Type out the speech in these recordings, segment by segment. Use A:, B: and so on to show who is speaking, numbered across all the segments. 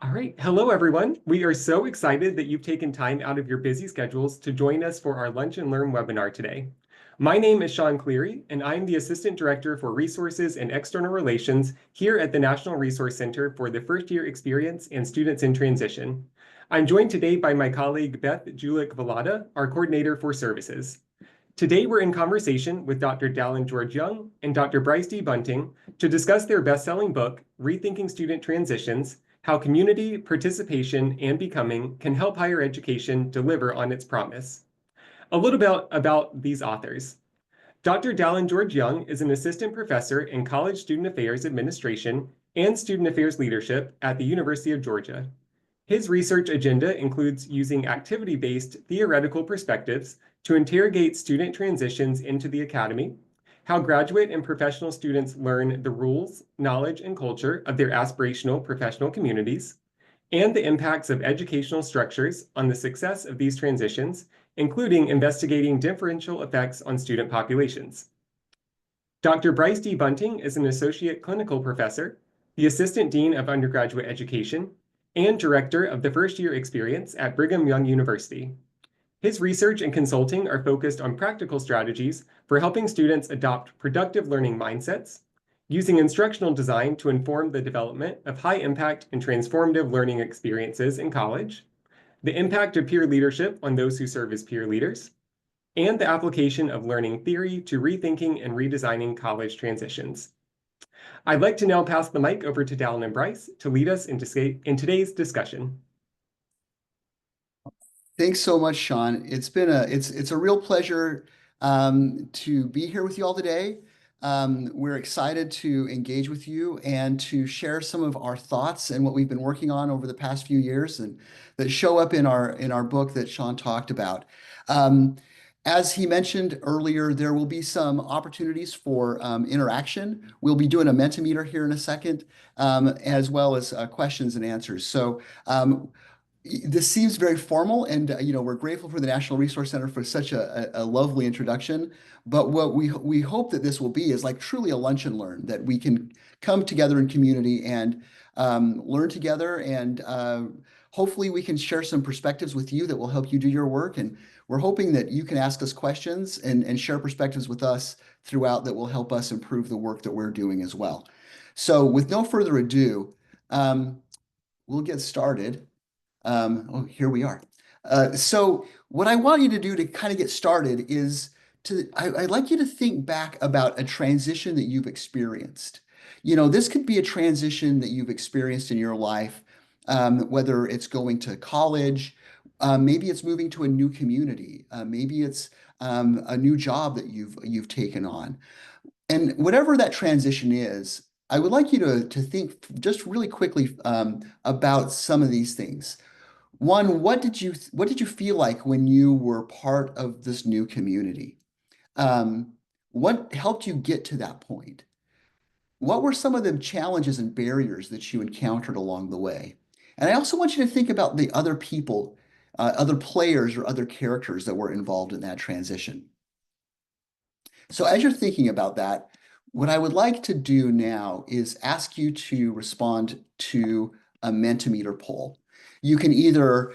A: All right. Hello, everyone. We are so excited that you've taken time out of your busy schedules to join us for our Lunch and Learn webinar today. My name is Sean Cleary, and I'm the Assistant Director for Resources and External Relations here at the National Resource Center for the First Year Experience and Students in Transition. I'm joined today by my colleague Beth Julik-Valada, our Coordinator for Services. Today, we're in conversation with Dr. Dallin George Young and Dr. Bryce D. Bunting to discuss their best-selling book, Rethinking Student Transitions: How Community, Participation, and Becoming Can Help Higher Education Deliver on Its Promise. A little bit about these authors. Dr. Dallin George Young is an assistant professor in College Student Affairs Administration and Student Affairs Leadership at the University of Georgia. His research agenda includes using activity-based theoretical perspectives to interrogate student transitions into the academy, how graduate and professional students learn the rules, knowledge, and culture of their aspirational professional communities, and the impacts of educational structures on the success of these transitions, including investigating differential effects on student populations. Dr. Bryce D. Bunting is an associate clinical professor, the assistant dean of undergraduate education, and director of the First Year Experience at Brigham Young University. His research and consulting are focused on practical strategies for helping students adopt productive learning mindsets, using instructional design to inform the development of high-impact and transformative learning experiences in college, the impact of peer leadership on those who serve as peer leaders, and the application of learning theory to rethinking and redesigning college transitions. I'd like to now pass the mic over to Dallin and Bryce to lead us in today's discussion.
B: Thanks so much, Sean. It's a real pleasure to be here with you all today. We're excited to engage with you and to share some of our thoughts and what we've been working on over the past few years and that show up in our book that Sean talked about. As he mentioned earlier, there will be some opportunities for interaction. We'll be doing a Mentimeter here in a second, as well as questions and answers. So this seems very formal, and we're grateful for the National Resource Center for such a lovely introduction. But what we hope that this will be is like truly a lunch and learn, that we can come together in community and learn together, and hopefully we can share some perspectives with you that will help you do your work. And we're hoping that you can ask us questions and share perspectives with us throughout that will help us improve the work that we're doing as well. So with no further ado, we'll get started. Here we are. So what I want you to do to kind of get started is I'd like you to think back about a transition that you've experienced. This could be a transition that you've experienced in your life, whether it's going to college, maybe it's moving to a new community, maybe it's a new job that you've taken on. And whatever that transition is, I would like you to think just really quickly about some of these things. One, what did you feel like when you were part of this new community? What helped you get to that point? What were some of the challenges and barriers that you encountered along the way? And I also want you to think about the other people, other players or other characters that were involved in that transition. So as you're thinking about that, what I would like to do now is ask you to respond to a Mentimeter poll. You can either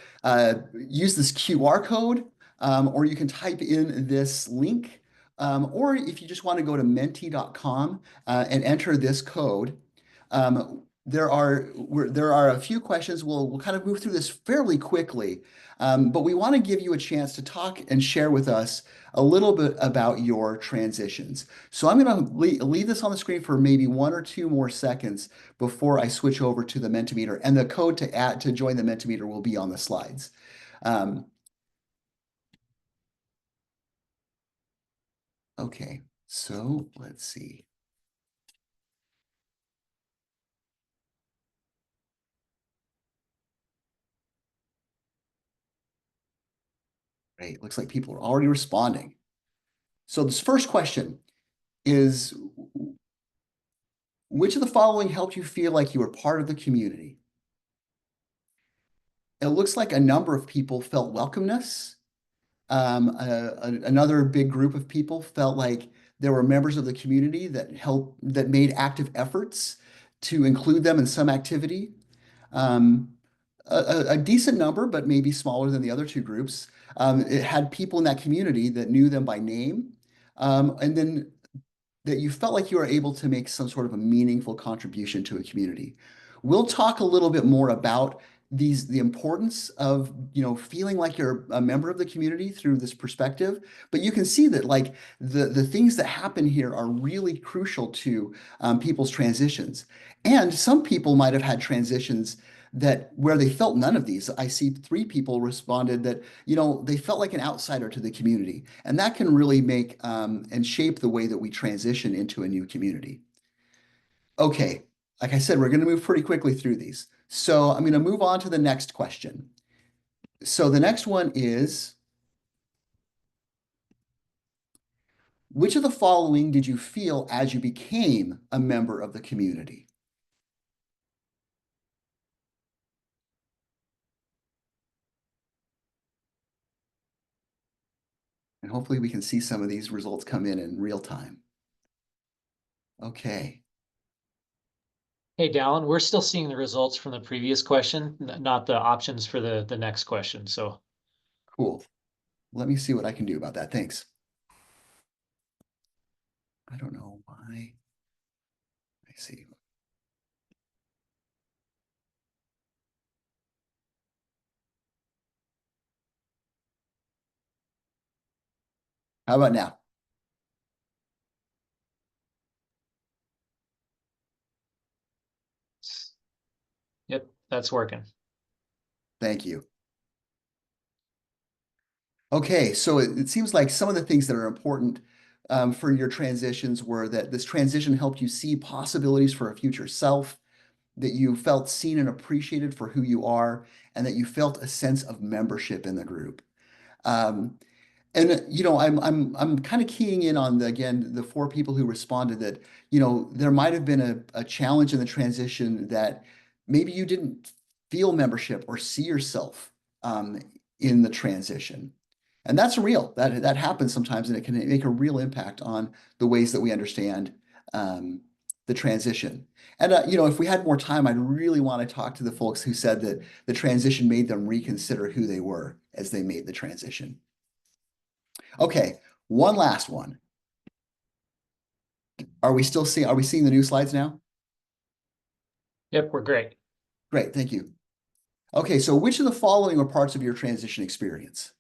B: use this QR code, or you can type in this link, or if you just want to go to menti.com and enter this code. There are a few questions. We'll kind of move through this fairly quickly, but we want to give you a chance to talk and share with us a little bit about your transitions. So I'm going to leave this on the screen for maybe 1 or 2 more seconds before I switch over to the Mentimeter, and the code to join the Mentimeter will be on the slides. Okay, so let's see. Great, looks like people are already responding. So this first question is, which of the following helped you feel like you were part of the community? It looks like a number of people felt welcomeness. Another big group of people felt like there were members of the community that made active efforts to include them in some activity. a decent number, but maybe smaller than the other two groups. It had people in that community that knew them by name, and then that you felt like you were able to make some sort of a meaningful contribution to a community. We'll talk a little bit more about the importance of, feeling like you're a member of the community through this perspective. But you can see that like the things that happen here are really crucial to people's transitions. And some people might have had transitions that where they felt none of these. I see three people responded that, they felt like an outsider to the community. And that can really make and shape the way that we transition into a new community. Okay, like I said, we're going to move pretty quickly through these. So I'm going to move on to the next question. So the next one is, which of the following did you feel as you became a member of the community? And hopefully we can see some of these results come in real time. Okay.
C: Hey, Dallin, we're still seeing the results from the previous question, not the options for the next question. So
B: Cool. Let me see what I can do about that. Thanks. I don't know why. I see. How about now?
C: yep, that's working.
B: Thank you. Okay, so it seems like some of the things that are important for your transitions were that this transition helped you see possibilities for a future self, that you felt seen and appreciated for who you are, and that you felt a sense of membership in the group. Um, and I'm kind of keying in on the four people who responded that, there might have been a challenge in the transition that maybe you didn't feel membership or see yourself in the transition. And that's real. That happens sometimes, and it can make a real impact on the ways that we understand the transition. And if we had more time, I'd really want to talk to the folks who said that the transition made them reconsider who they were as they made the transition. Okay, one last one. Are we seeing the new slides now?
C: Yep, we're great.
B: Great, thank you. Okay, so which of the following are parts of your transition experience?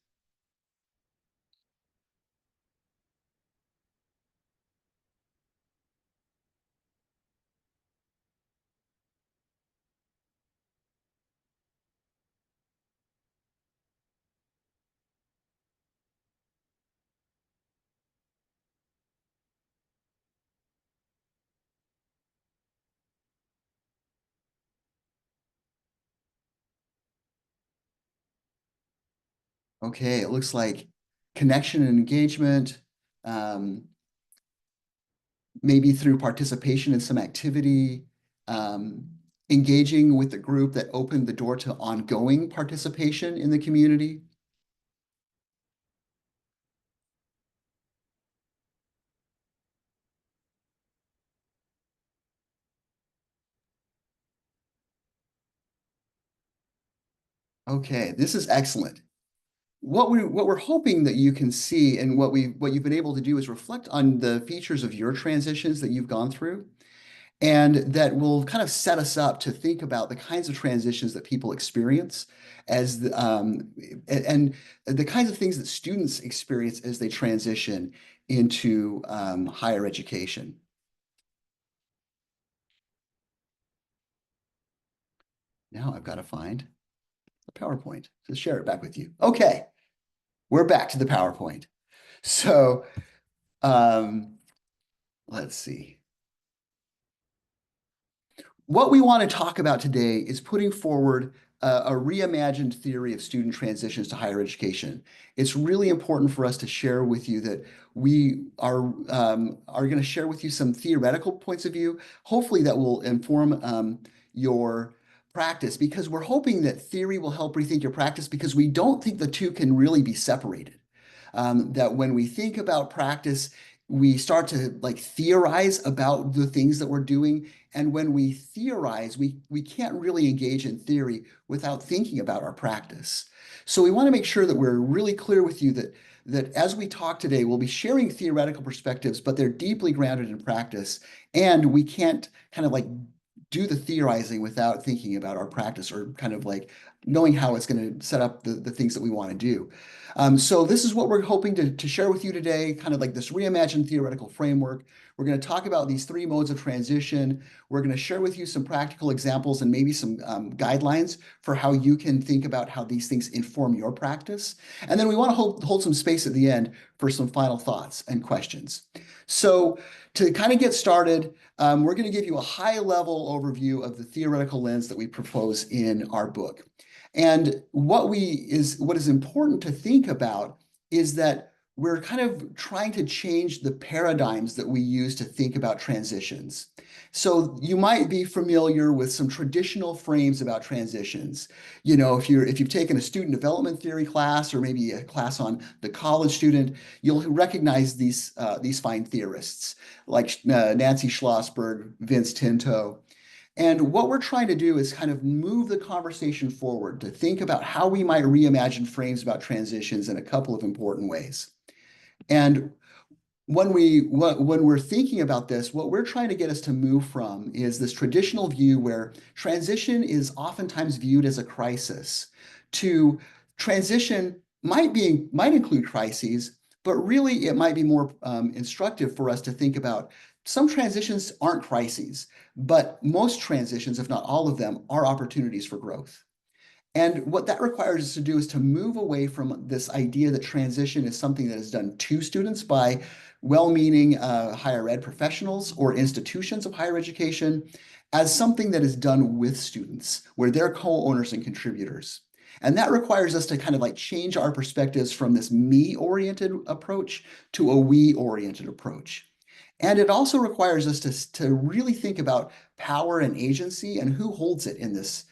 B: Okay, it looks like connection and engagement, maybe through participation in some activity, engaging with the group that opened the door to ongoing participation in the community. Okay, this is excellent. What we're hoping that you can see and what you've been able to do is reflect on the features of your transitions that you've gone through, and that will kind of set us up to think about the kinds of transitions that people experience and the kinds of things that students experience as they transition into higher education. Now I've got to find the PowerPoint to share it back with you. Okay, we're back to the PowerPoint. So let's see. What we want to talk about today is putting forward a reimagined theory of student transitions to higher education. It's really important for us to share with you that we are going to share with you some theoretical points of view. Hopefully that will inform your practice, because we're hoping that theory will help rethink your practice, because we don't think the two can really be separated. That when we think about practice, we start to like theorize about the things that we're doing. And when we theorize, we can't really engage in theory without thinking about our practice. So we want to make sure that we're really clear with you that as we talk today, we'll be sharing theoretical perspectives, but they're deeply grounded in practice. And we can't kind of like do the theorizing without thinking about our practice or kind of like knowing how it's going to set up the things that we want to do. So this is what we're hoping to share with you today, kind of like this reimagined theoretical framework. We're going to talk about these three modes of transition. We're going to share with you some practical examples and maybe some guidelines for how you can think about how these things inform your practice. And then we want to hold some space at the end for some final thoughts and questions. So to kind of get started, we're going to give you a high-level overview of the theoretical lens that we propose in our book. And what is important to think about is that we're kind of trying to change the paradigms that we use to think about transitions. So you might be familiar with some traditional frames about transitions. You know, if you've taken a student development theory class or maybe a class on the college student, you'll recognize these fine theorists like Nancy Schlossberg, Vince Tinto. And what we're trying to do is kind of move the conversation forward to think about how we might reimagine frames about transitions in a couple of important ways. And when we're thinking about this, what we're trying to get us to move from is this traditional view where transition is oftentimes viewed as a crisis to transition might include crises, but really it might be more instructive for us to think about some transitions aren't crises, but most transitions, if not all of them, are opportunities for growth. And what that requires us to do is to move away from this idea that transition is something that is done to students by well-meaning higher ed professionals or institutions of higher education as something that is done with students, where they're co-owners and contributors. And that requires us to kind of like change our perspectives from this me-oriented approach to a we-oriented approach. And it also requires us to really think about power and agency and who holds it in this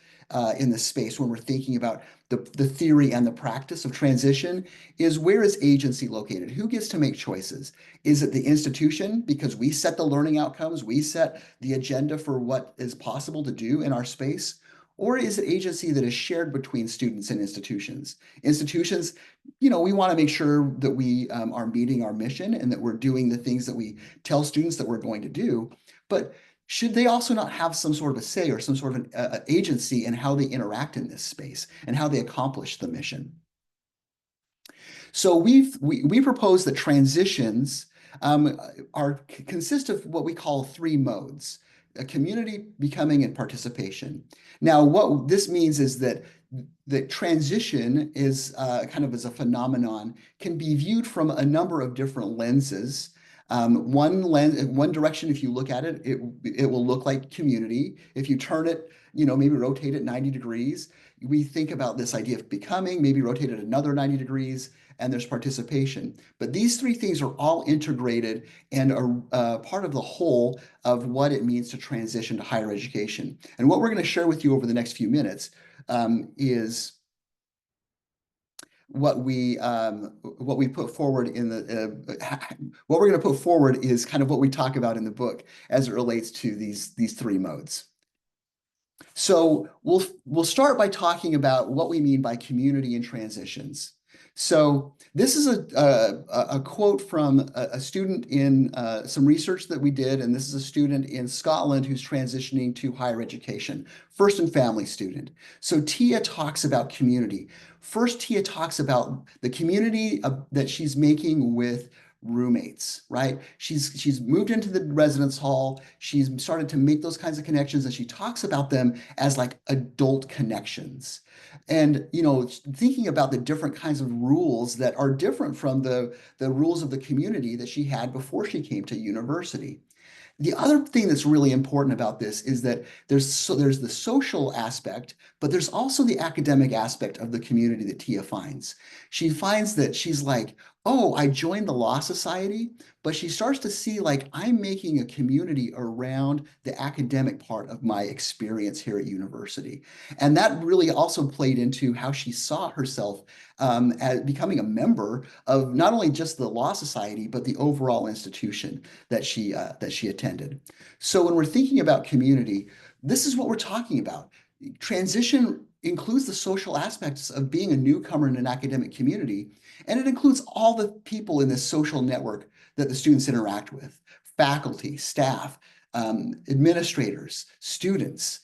B: space when we're thinking about the theory and the practice of transition. Is where is agency located? Who gets to make choices? Is it the institution because we set the learning outcomes, we set the agenda for what is possible to do in our space? Or is it agency that is shared between students and institutions? Institutions, you know, we want to make sure that we are meeting our mission and that we're doing the things that we tell students that we're going to do. But should they also not have some sort of a say or some sort of an agency in how they interact in this space and how they accomplish the mission? So we propose that transitions consist of what we call three modes: a community, becoming, and participation. Now, what this means is that transition is kind of as a phenomenon can be viewed from a number of different lenses. One direction, if you look at it, it will look like community. If you turn it, you know, maybe rotate it 90 degrees, we think about this idea of becoming, maybe rotate it another 90 degrees, and there's participation. But these three things are all integrated and are part of the whole of what it means to transition to higher education. And what we're going to share with you over the next few minutes is what we put forward in what we're going to put forward is kind of what we talk about in the book as it relates to these three modes. So we'll start by talking about what we mean by community and transitions. So this is a quote from a student in some research that we did, and this is a student in Scotland who's transitioning to higher education, first and family student. So Tia talks about community. First, Tia talks about the community that she's making with roommates, right? She's moved into the residence hall. She's started to make those kinds of connections, and she talks about them as like adult connections. And, you know, thinking about the different kinds of rules that are different from the rules of the community that she had before she came to university. The other thing that's really important about this is that there's the social aspect, but there's also the academic aspect of the community that Tia finds. She finds that she's like, oh, I joined the Law Society, but she starts to see like I'm making a community around the academic part of my experience here at university. And that really also played into how she saw herself as becoming a member of not only just the Law Society, but the overall institution that she attended. So when we're thinking about community, this is what we're talking about. Transition includes the social aspects of being a newcomer in an academic community, and it includes all the people in this social network that the students interact with: faculty, staff, administrators, students.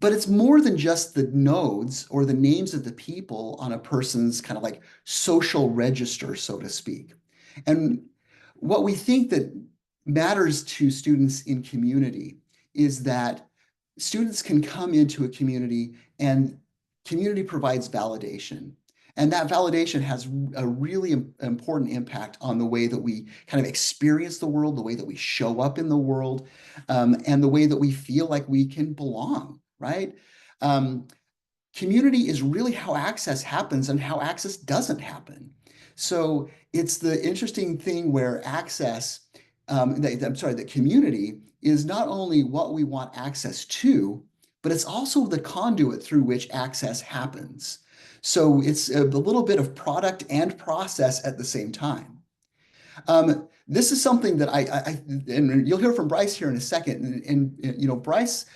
B: But it's more than just the nodes or the names of the people on a person's kind of like social register, so to speak. And what we think that matters to students in community is that students can come into a community and community provides validation. And that validation has a really important impact on the way that we kind of experience the world, the way that we show up in the world, and the way that we feel like we can belong, right? Community is really how access happens and how access doesn't happen. So it's the interesting thing where access, the community is not only what we want access to, but it's also the conduit through which access happens. So it's a little bit of product and process at the same time. This is something that and you'll hear from Bryce here in a second. And Bryce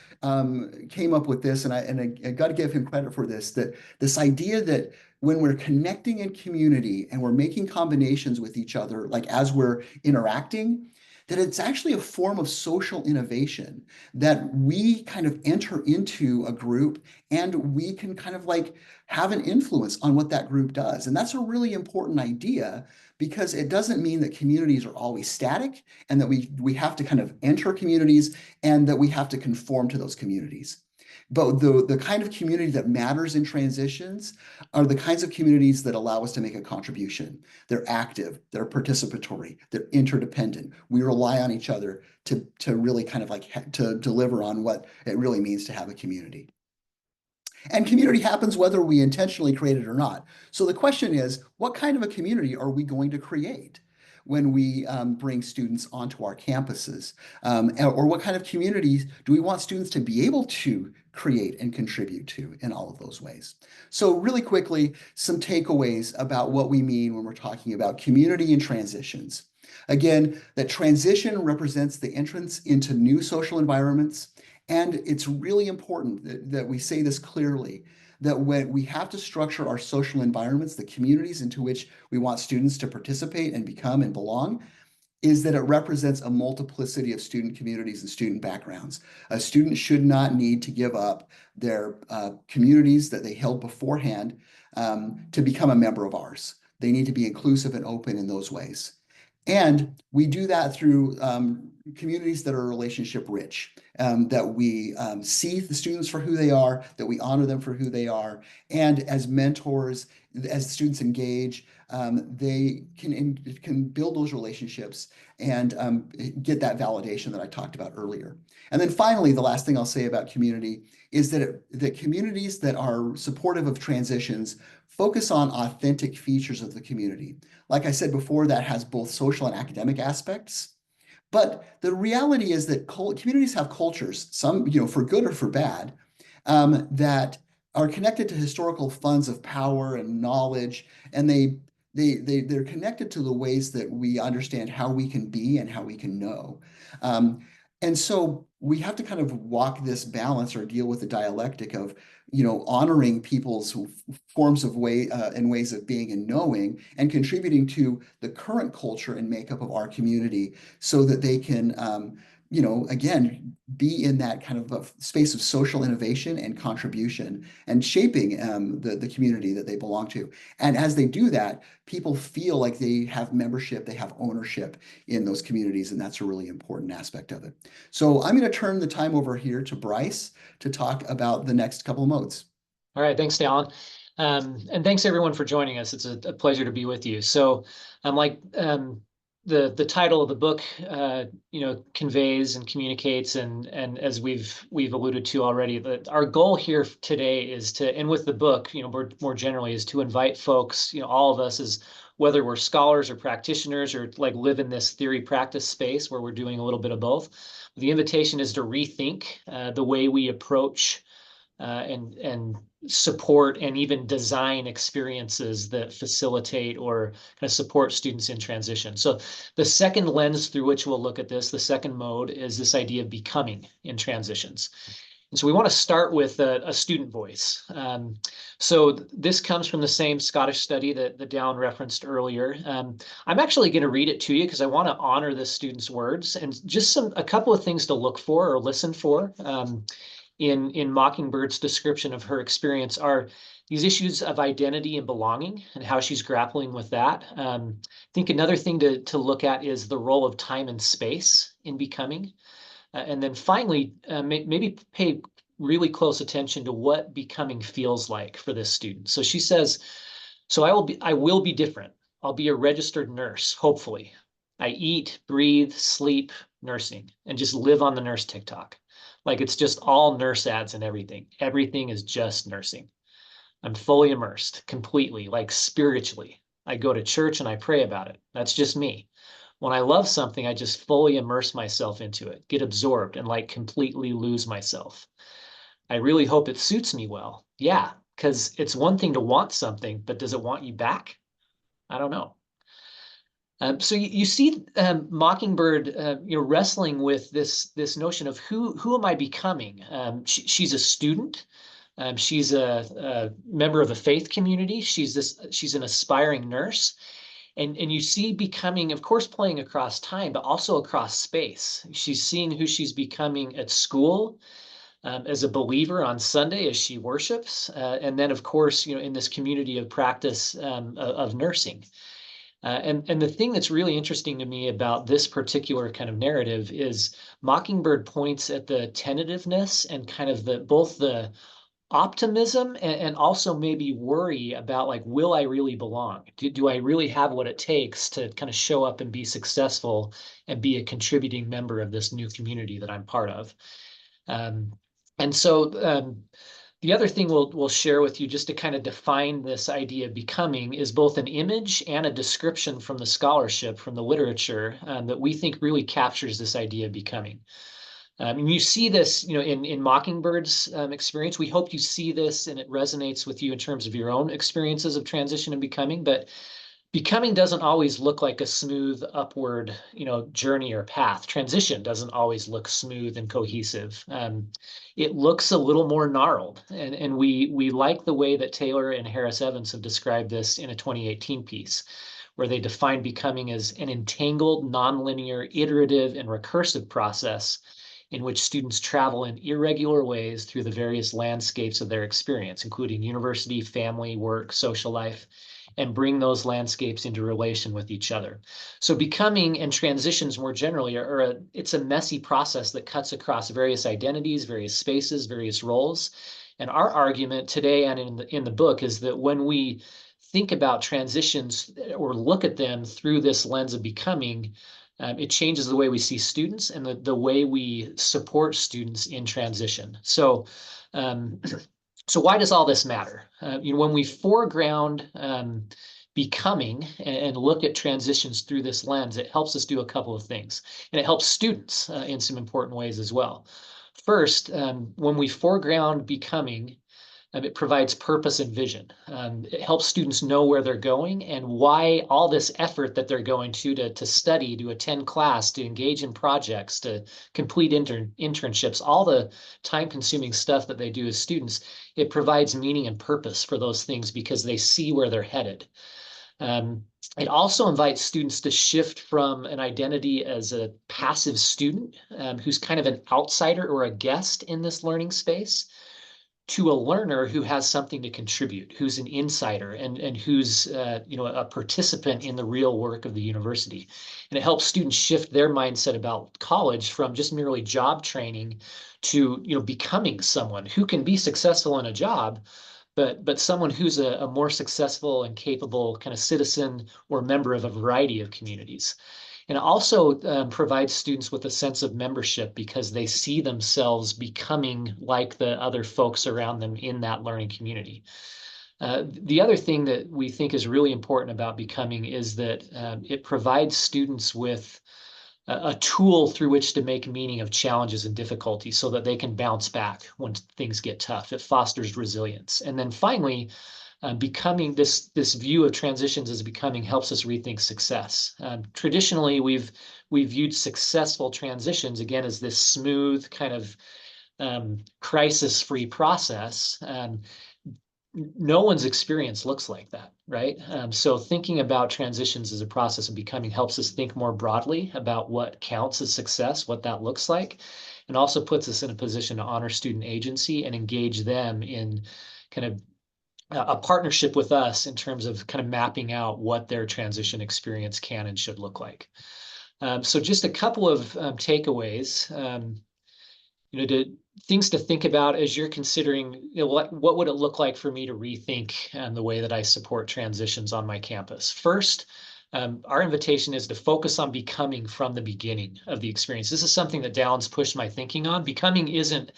B: came up with this, and I got to give him credit for this. That this idea that when we're connecting in community and we're making combinations with each other, like as we're interacting, that it's actually a form of social innovation, that we kind of enter into a group and we can kind of like have an influence on what that group does. And that's a really important idea, because it doesn't mean that communities are always static and that we have to kind of enter communities and that we have to conform to those communities. But the kind of community that matters in transitions are the kinds of communities that allow us to make a contribution. They're active, they're participatory, they're interdependent. We rely on each other to really kind of like to deliver on what it really means to have a community. And community happens whether we intentionally create it or not. So the question is, what kind of a community are we going to create when we bring students onto our campuses? Or what kind of communities do we want students to be able to create and contribute to in all of those ways? So really quickly, some takeaways about what we mean when we're talking about community and transitions. Again, that transition represents the entrance into new social environments. And it's really important that we say this clearly, that when we have to structure our social environments, the communities into which we want students to participate and become and belong, is that it represents a multiplicity of student communities and student backgrounds. A student should not need to give up their communities that they held beforehand to become a member of ours. They need to be inclusive and open in those ways. And we do that through communities that are relationship rich, that we see the students for who they are, that we honor them for who they are. And as mentors, as students engage, they can build those relationships and get that validation that I talked about earlier. And then finally, the last thing I'll say about community is that communities that are supportive of transitions focus on authentic features of the community. Like I said before, that has both social and academic aspects. But the reality is that communities have cultures, some for good or for bad, that are connected to historical funds of power and knowledge, and they're connected to the ways that we understand how we can be and how we can know. And so we have to kind of walk this balance or deal with the dialectic of honoring people's forms of and ways of being and knowing, and contributing to the current culture and makeup of our community so that they can, again, be in that kind of a space of social innovation and contribution and shaping the community that they belong to. And as they do that, people feel like they have membership, they have ownership in those communities, and that's a really important aspect of it. So I'm going to turn the time over here to Bryce to talk about the next couple of modes.
C: All right, thanks, Dallin. And thanks everyone for joining us. It's a pleasure to be with you. So like the title of the book, conveys and communicates, and as we've alluded to already, that our goal here today is to, and with the book, more generally, is to invite folks, all of us, as whether we're scholars or practitioners or like live in this theory practice space where we're doing a little bit of both. The invitation is to rethink the way we approach and support and even design experiences that facilitate or kind of support students in transition. So the second lens through which we'll look at this, the second mode, is this idea of becoming in transitions. And so we want to start with a student voice. So this comes from the same Scottish study that Dallin referenced earlier. I'm actually going to read it to you because I want to honor this student's words, and just a couple of things to look for or listen for in Mockingbird's description of her experience are these issues of identity and belonging and how she's grappling with that. I think another thing to look at is the role of time and space in becoming. And then finally, maybe pay really close attention to what becoming feels like for this student. So she says, so I will be different. I'll be a registered nurse, hopefully. I eat, breathe, sleep, nursing, and just live on the nurse TikTok. Like it's just all nurse ads and everything. Everything is just nursing. I'm fully immersed completely, like spiritually. I go to church and I pray about it. That's just me. When I love something, I just fully immerse myself into it, get absorbed, and like completely lose myself. I really hope it suits me well. Yeah, because it's one thing to want something, but does it want you back? I don't know. So you see Mockingbird, wrestling with this notion of who am I becoming? She's a student. She's a member of a faith community. She's an aspiring nurse. And you see becoming, of course, playing across time, but also across space. She's seeing who she's becoming at school, as a believer on Sunday as she worships, and then, of course, in this community of practice of nursing. And the thing that's really interesting to me about this particular kind of narrative is Mockingbird points at the tentativeness and kind of both the optimism and also maybe worry about, like, will I really belong? Do I really have what it takes to kind of show up and be successful and be a contributing member of this new community that I'm part of? And so the other thing we'll share with you, just to kind of define this idea of becoming, is both an image and a description from the scholarship, from the literature, that we think really captures this idea of becoming. And you see this, in Mockingbird's experience. We hope you see this and it resonates with you in terms of your own experiences of transition and becoming. But becoming doesn't always look like a smooth upward, journey or path. Transition doesn't always look smooth and cohesive. It looks a little more gnarled. And we like the way that Taylor and Harris Evans have described this in a 2018 piece, where they define becoming as an entangled, nonlinear, iterative, and recursive process in which students travel in irregular ways through the various landscapes of their experience, including university, family, work, social life, and bring those landscapes into relation with each other. So becoming and transitions more generally it's a messy process that cuts across various identities, various spaces, various roles. And our argument today and in the book is that when we think about transitions or look at them through this lens of becoming, it changes the way we see students and the way we support students in transition. So why does all this matter? When we foreground becoming and look at transitions through this lens, it helps us do a couple of things. And it helps students in some important ways as well. First, when we foreground becoming, it provides purpose and vision. It helps students know where they're going and why all this effort that they're going to study, to attend class, to engage in projects, to complete internships, all the time-consuming stuff that they do as students. It provides meaning and purpose for those things because they see where they're headed. It also invites students to shift from an identity as a passive student who's kind of an outsider or a guest in this learning space, to a learner who has something to contribute, who's an insider and who's a participant in the real work of the university. And it helps students shift their mindset about college from just merely job training to becoming someone who can be successful in a job, but someone who's a more successful and capable kind of citizen or member of a variety of communities. And it also provides students with a sense of membership because they see themselves becoming like the other folks around them in that learning community. The other thing that we think is really important about becoming is that it provides students with a tool through which to make meaning of challenges and difficulties so that they can bounce back when things get tough. It fosters resilience. And then finally, becoming this view of transitions as becoming helps us rethink success. Traditionally, we've viewed successful transitions again as this smooth kind of crisis-free process. No one's experience looks like that, right? So thinking about transitions as a process of becoming helps us think more broadly about what counts as success, what that looks like, and also puts us in a position to honor student agency and engage them in kind of a partnership with us in terms of kind of mapping out what their transition experience can and should look like. So just a couple of takeaways. Things to think about as you're considering, what would it look like for me to rethink the way that I support transitions on my campus. First, our invitation is to focus on becoming from the beginning of the experience. This is something that Dallin's pushed my thinking on. Becoming isn't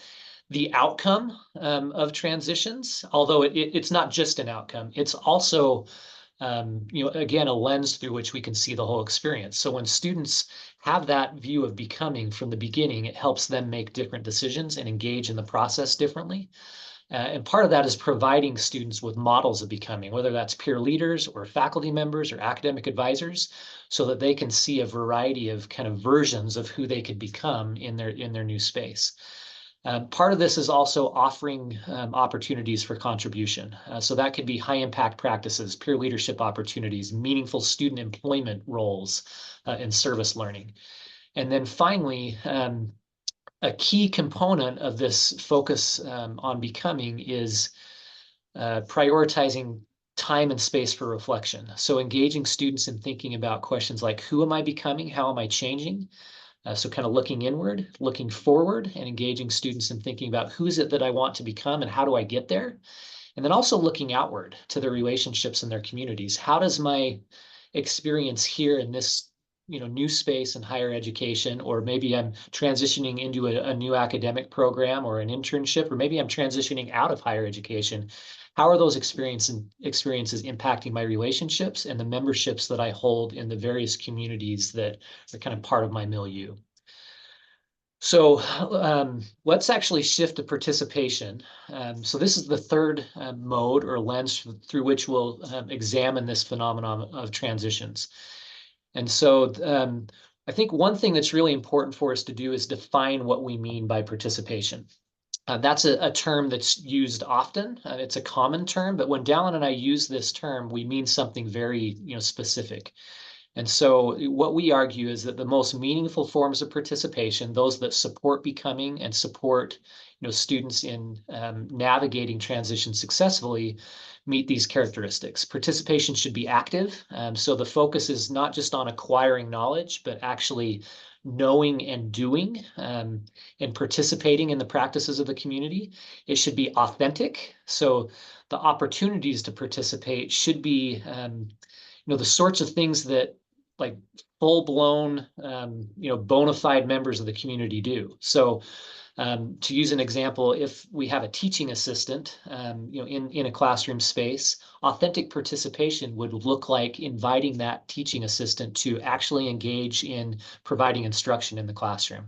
C: the outcome of transitions, although it's not just an outcome. It's also again, a lens through which we can see the whole experience. So when students have that view of becoming from the beginning, it helps them make different decisions and engage in the process differently. And part of that is providing students with models of becoming, whether that's peer leaders or faculty members or academic advisors, so that they can see a variety of kind of versions of who they could become in their new space. Part of this is also offering opportunities for contribution. So that could be high impact practices, peer leadership opportunities, meaningful student employment roles, and service learning. And then finally, a key component of this focus on becoming is prioritizing time and space for reflection. So engaging students in thinking about questions like, who am I becoming? How am I changing? So kind of looking inward, looking forward, and engaging students in thinking about who is it that I want to become and how do I get there? And then also looking outward to their relationships and their communities. How does my experience here in this new space in higher education, or maybe I'm transitioning into a new academic program or an internship, or maybe I'm transitioning out of higher education. How are those experiences impacting my relationships and the memberships that I hold in the various communities that are kind of part of my milieu? So let's actually shift to participation. So this is the third mode or lens through which we'll examine this phenomenon of transitions. And so I think one thing that's really important for us to do is define what we mean by participation. That's a term that's used often. It's a common term, but when Dallin and I use this term, we mean something very specific. And so what we argue is that the most meaningful forms of participation, those that support becoming and support students in navigating transition successfully, meet these characteristics. Participation should be active. So the focus is not just on acquiring knowledge, but actually knowing and doing and participating in the practices of the community. It should be authentic. So the opportunities to participate should be the sorts of things that like full-blown, bona fide members of the community do. So to use an example, if we have a teaching assistant, in a classroom space, authentic participation would look like inviting that teaching assistant to actually engage in providing instruction in the classroom,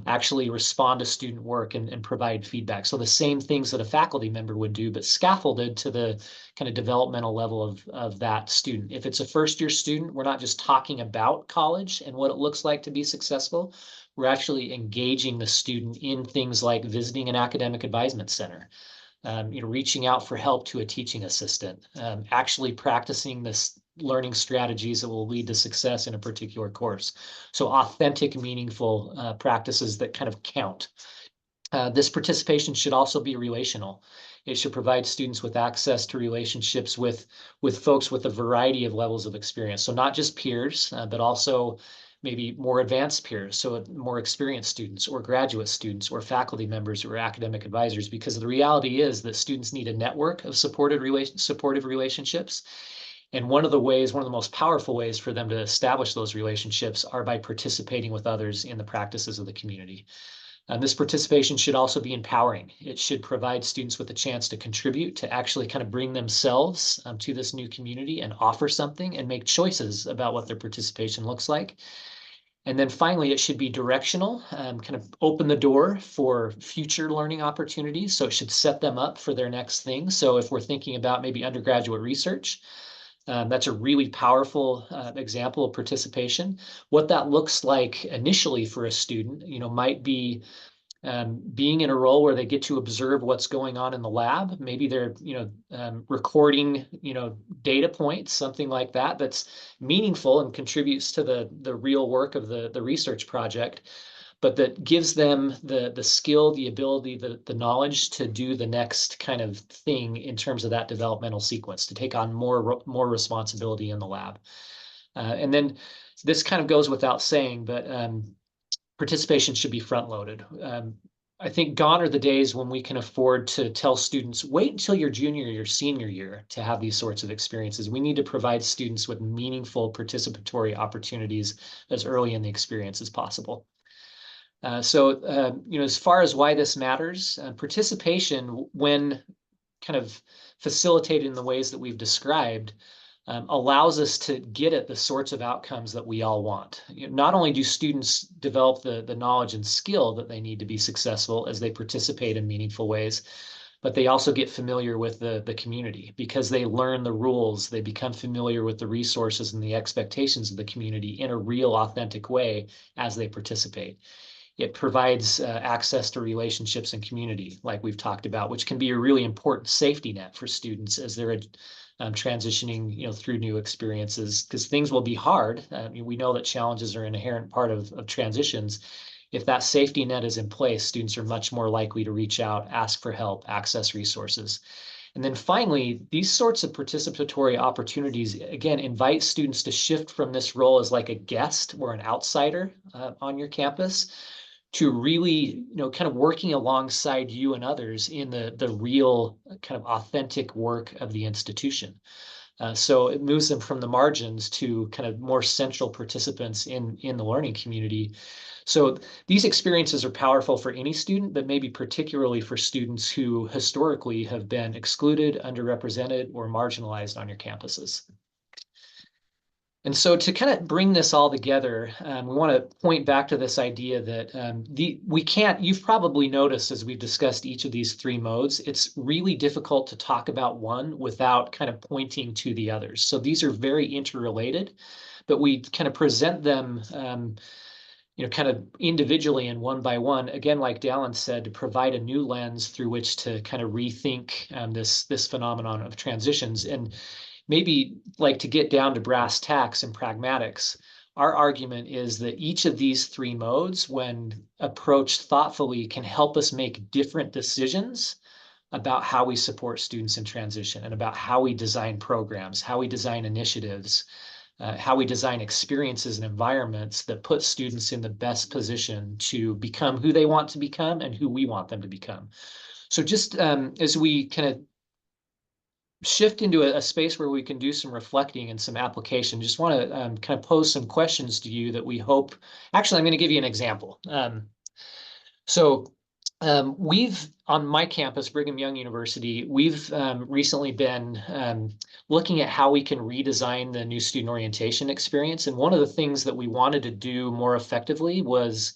C: actually respond to student work and provide feedback. So the same things that a faculty member would do, but scaffolded to the kind of developmental level of that student. If it's a first-year student, we're not just talking about college and what it looks like to be successful. We're actually engaging the student in things like visiting an academic advisement center, reaching out for help to a teaching assistant, actually practicing this learning strategies that will lead to success in a particular course. So authentic, meaningful practices that kind of count. This participation should also be relational. It should provide students with access to relationships with folks with a variety of levels of experience. So not just peers, but also maybe more advanced peers, so more experienced students or graduate students or faculty members or academic advisors, because the reality is that students need a network of supportive relationships. And one of the most powerful ways for them to establish those relationships are by participating with others in the practices of the community. This participation should also be empowering. It should provide students with a chance to contribute, to actually kind of bring themselves to this new community and offer something and make choices about what their participation looks like. And then finally, it should be directional, kind of open the door for future learning opportunities. So it should set them up for their next thing. So if we're thinking about maybe undergraduate research, that's a really powerful example of participation. What that looks like initially for a student, might be being in a role where they get to observe what's going on in the lab. Maybe they're, recording, data points, something like that, that's meaningful and contributes to the real work of the research project, but that gives them the skill, the ability, the knowledge to do the next kind of thing in terms of that developmental sequence, to take on more responsibility in the lab. And then this kind of goes without saying, but participation should be front loaded. I think gone are the days when we can afford to tell students, wait until your junior or your senior year to have these sorts of experiences. We need to provide students with meaningful participatory opportunities as early in the experience as possible. As far as why this matters, participation, when kind of facilitated in the ways that we've described, allows us to get at the sorts of outcomes that we all want. Not only do students develop the knowledge and skill that they need to be successful as they participate in meaningful ways, but they also get familiar with the community because they learn the rules, they become familiar with the resources and the expectations of the community in a real, authentic way as they participate. It provides access to relationships and community, like we've talked about, which can be a really important safety net for students as they're transitioning, through new experiences, because things will be hard. We know that challenges are an inherent part of transitions. If that safety net is in place, students are much more likely to reach out, ask for help, access resources. And then finally, these sorts of participatory opportunities, again, invite students to shift from this role as like a guest or an outsider on your campus to really, kind of working alongside you and others in the real kind of authentic work of the institution. So it moves them from the margins to kind of more central participants in the learning community. So these experiences are powerful for any student, but maybe particularly for students who historically have been excluded, underrepresented, or marginalized on your campuses. And so to kind of bring this all together, we want to point back to this idea that you've probably noticed as we've discussed each of these three modes, it's really difficult to talk about one without kind of pointing to the others. So these are very interrelated, but we kind of present them kind of individually and one by one, again, like Dallin said, to provide a new lens through which to kind of rethink this phenomenon of transitions. And maybe like to get down to brass tacks and pragmatics, our argument is that each of these three modes, when approached thoughtfully, can help us make different decisions about how we support students in transition and about how we design programs, how we design initiatives, how we design experiences and environments that put students in the best position to become who they want to become and who we want them to become. So just as we kind of shift into a space where we can do some reflecting and some application, just want to kind of pose some questions to you that we hope, actually, I'm going to give you an example. We've, on my campus, Brigham Young University, we've recently been looking at how we can redesign the new student orientation experience. And one of the things that we wanted to do more effectively was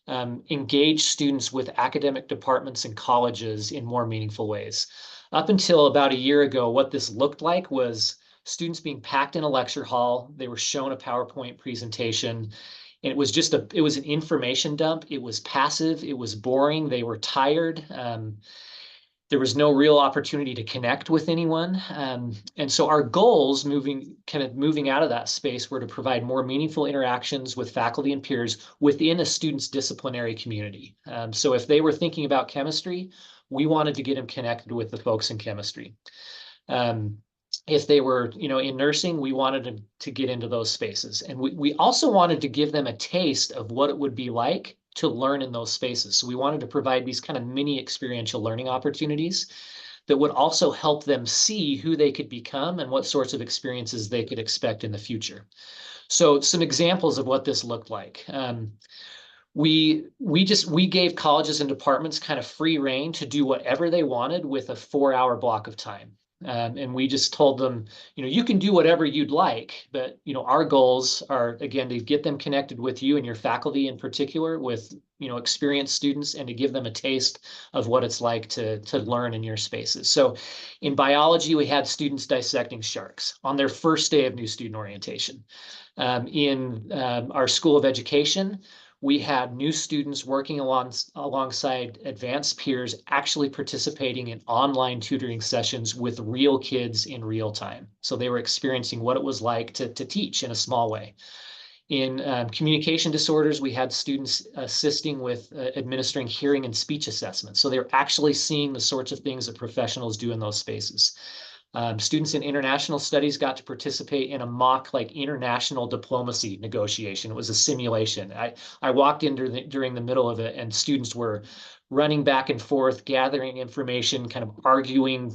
C: engage students with academic departments and colleges in more meaningful ways. Up until about a year ago, what this looked like was students being packed in a lecture hall. They were shown a PowerPoint presentation, and it was it was an information dump. It was passive. It was boring. They were tired. There was no real opportunity to connect with anyone. And so our goals moving out of that space were to provide more meaningful interactions with faculty and peers within a student's disciplinary community. So if they were thinking about chemistry, we wanted to get them connected with the folks in chemistry. If they were, in nursing, we wanted them to get into those spaces. And we also wanted to give them a taste of what it would be like to learn in those spaces. So we wanted to provide these kind of mini experiential learning opportunities that would also help them see who they could become and what sorts of experiences they could expect in the future. So some examples of what this looked like. We gave colleges and departments kind of free rein to do whatever they wanted with a 4-hour block of time. And we just told them, you can do whatever you'd like, but, our goals are, again, to get them connected with you and your faculty in particular with, experienced students, and to give them a taste of what it's like to learn in your spaces. So in biology, we had students dissecting sharks on their first day of new student orientation. In our School of Education, we had new students working alongside advanced peers, actually participating in online tutoring sessions with real kids in real time. So they were experiencing what it was like to teach in a small way. In communication disorders, we had students assisting with administering hearing and speech assessments. So they were actually seeing the sorts of things that professionals do in those spaces. Students in international studies got to participate in a mock international diplomacy negotiation. It was a simulation. I walked in during the middle of it, and students were running back and forth, gathering information, kind of arguing,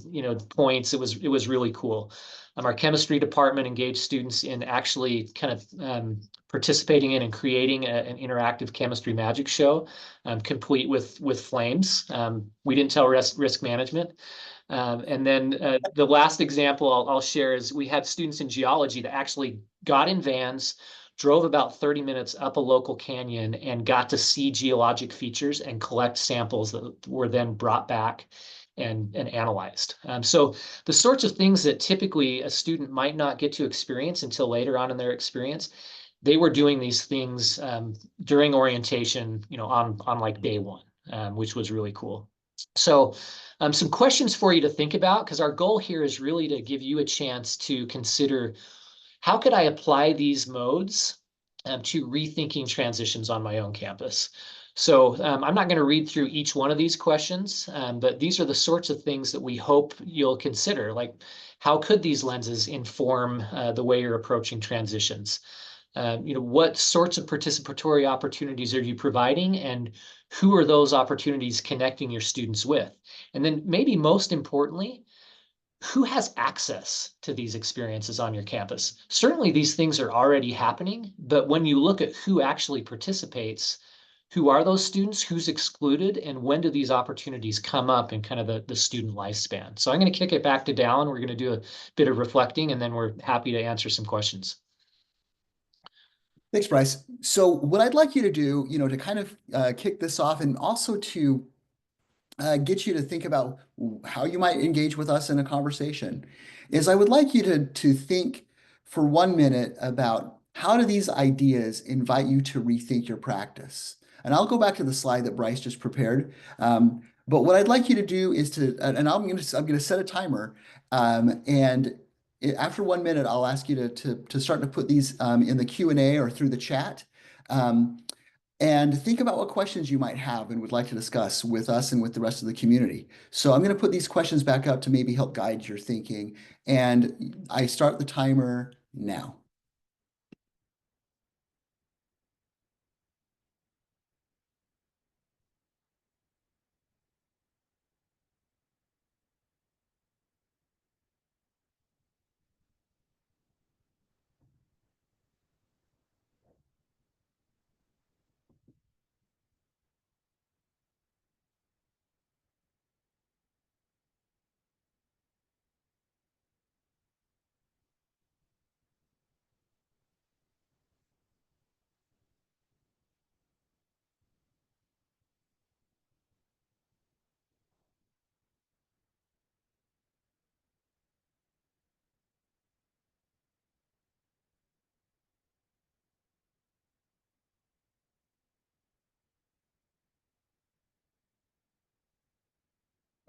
C: points. It was really cool. Our chemistry department engaged students in actually kind of participating in and creating an interactive chemistry magic show, complete with flames. We didn't tell risk management. And then the last example I'll share is we had students in geology that actually got in vans, drove about 30 minutes up a local canyon, and got to see geologic features and collect samples that were then brought back and analyzed. So the sorts of things that typically a student might not get to experience until later on in their experience, they were doing these things during orientation, on like day one, which was really cool. So some questions for you to think about, because our goal here is really to give you a chance to consider, how could I apply these modes to rethinking transitions on my own campus? So I'm not going to read through each one of these questions, but these are the sorts of things that we hope you'll consider. Like, how could these lenses inform the way you're approaching transitions? What sorts of participatory opportunities are you providing, and who are those opportunities connecting your students with? And then maybe most importantly, who has access to these experiences on your campus? Certainly these things are already happening, but when you look at who actually participates, who are those students, who's excluded, and when do these opportunities come up in kind of the student lifespan? So I'm going to kick it back to Dallin. We're going to do a bit of reflecting, and then we're happy to answer some questions.
B: Thanks, Bryce. So what I'd like you to do, to kind of kick this off, and also to get you to think about how you might engage with us in a conversation, is I would like you to think for 1 minute about how do these ideas invite you to rethink your practice. And I'll go back to the slide that Bryce just prepared. But what I'd like you to do is and I'm going to set a timer, and after 1 minute, I'll ask you to start to put these in the Q&A or through the chat. And think about what questions you might have and would like to discuss with us and with the rest of the community. So I'm going to put these questions back up to maybe help guide your thinking. And I start the timer now.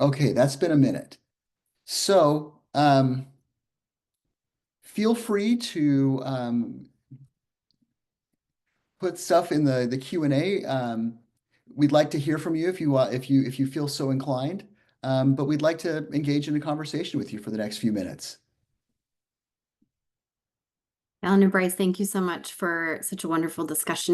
B: Okay, that's been a minute. So feel free to put stuff in the Q&A. We'd like to hear from you if you feel so inclined. But we'd like to engage in a conversation with you for the next few minutes.
D: Dallin and Bryce, thank you so much for such a wonderful discussion.